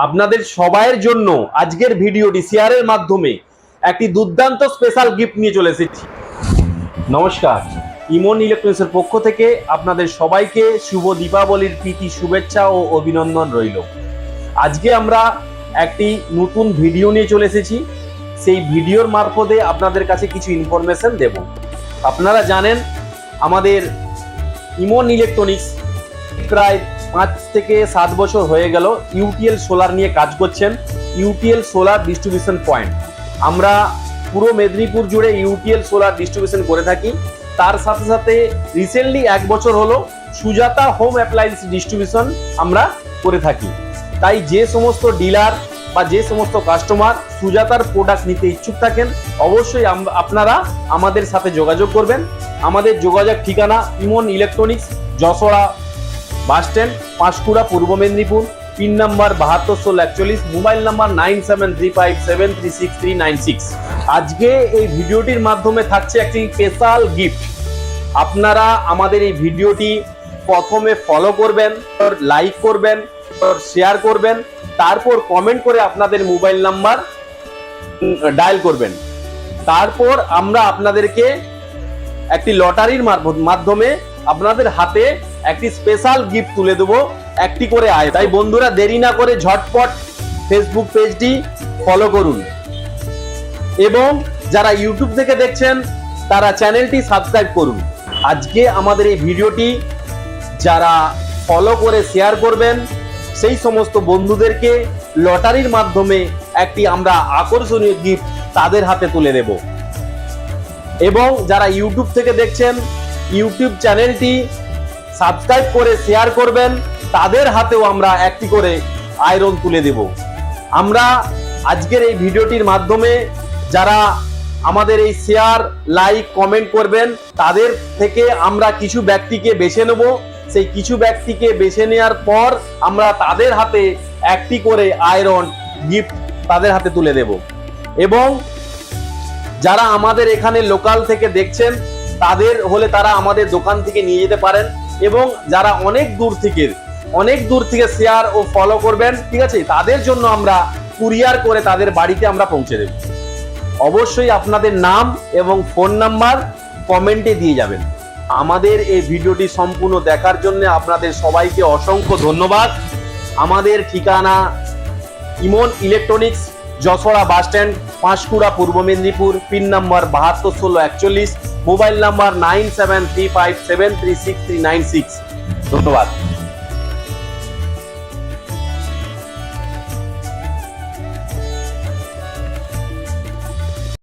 আপনাদের সবাইয়ের জন্য আজকের ভিডিওটি শেয়ারের মাধ্যমে একটি দুর্দান্ত স্পেশাল গিফট নিয়ে চলে এসেছি। নমস্কার, ইমন ইলেকট্রনিক্সের পক্ষ থেকে আপনাদের সবাইকে শুভ দীপাবলির প্রীতি শুভেচ্ছা ও অভিনন্দন রইল। আজকে আমরা একটি নতুন ভিডিও নিয়ে চলে এসেছি। সেই ভিডিওর মারফতে আপনাদের কাছে কিছু ইনফরমেশন দেব। আপনারা জানেন আমাদের ইমন ইলেকট্রনিক্স প্রায় 5 থেকে 7 বছর হয়ে গেল ইউটিএল সোলার নিয়ে কাজ করছেন। ইউটিএল সোলার ডিস্ট্রিবিউশন পয়েন্ট আমরা পুরো মেদিনীপুর জুড়ে ইউটিএল সোলার ডিস্ট্রিবিউশন করে থাকি। তার সাথে সাথে রিসেন্টলি 1 বছর হলো সুজাতা হোম অ্যাপ্লায়েন্স ডিস্ট্রিবিউশন আমরা করে থাকি। তাই যে সমস্ত ডিলার বা যে সমস্ত কাস্টমার সুজাতার প্রোডাক্ট নিতে ইচ্ছুক থাকেন অবশ্যই আপনারা আমাদের সাথে যোগাযোগ করবেন। আমাদের যোগাযোগ ঠিকানা ইমন electronics, Jashora bus stand, Panskura, পূর্ব Medinipur. Pin number 721641, mobile number 9735736396। আজকে এই ভিডিওটির মাধ্যমে থাকছে একটি স্পেশাল গিফট। আপনারা আমাদের এই ভিডিওটি প্রথমে ফলো করবেন, লাইক করবেন, শেয়ার করবেন, তারপর কমেন্ট করে আপনাদের মোবাইল নাম্বার ডায়াল করবেন। তারপর আমরা আপনাদেরকে একটি লটারির মাধ্যমে আপনাদের হাতে একটি স্পেশাল গিফট তুলে দেবো, একটি করে আয়। তাই বন্ধুরা দেরি না করে ঝটপট ফেসবুক পেজটি ফলো করুন এবং যারা ইউটিউব থেকে দেখছেন তারা চ্যানেলটি সাবস্ক্রাইব করুন। আজকে আমাদের এই ভিডিওটি যারা ফলো করে শেয়ার করবেন সেই সমস্ত বন্ধুদেরকে লটারির মাধ্যমে একটি আমরা আকর্ষণীয় গিফট তাদের হাতে তুলে দেব। এবং যারা ইউটিউব থেকে দেখছেন ইউটিউব চ্যানেলটি সাবস্ক্রাইব করে শেয়ার করবেন, তাদের হাতেও আমরা একটি করে আয়রন তুলে দেব। আমরা আজকের এই ভিডিওটির মাধ্যমে যারা আমাদের এই শেয়ার, লাইক, কমেন্ট করবেন তাদের থেকে আমরা কিছু ব্যক্তিকে বেছে নেব। সেই কিছু ব্যক্তিকে বেছে নেওয়ার পর আমরা তাদের হাতে একটি করে আয়রন গিফট তাদের হাতে তুলে দেব। এবং যারা আমাদের এখানে লোকাল থেকে দেখছেন তাদের হলে তারা আমাদের দোকান থেকে নিয়ে যেতে পারেন। এবং যারা অনেক দূর থেকে শেয়ার ও ফলো করবেন, ঠিক আছে, তাদের জন্য আমরা কুরিয়ার করে তাদের বাড়িতে আমরা পৌঁছে দেব। অবশ্যই আপনাদের নাম এবং ফোন নাম্বার কমেন্টে দিয়ে যাবেন। আমাদের এই ভিডিওটি সম্পূর্ণ দেখার জন্য আপনাদের সবাইকে অসংখ্য ধন্যবাদ। আমাদের ঠিকানা ইমন electronics, Jashora bus stand, Panskura, পূর্ব Medinipur. Pin number 721641, mobile number 9735736396। ধন্যবাদ।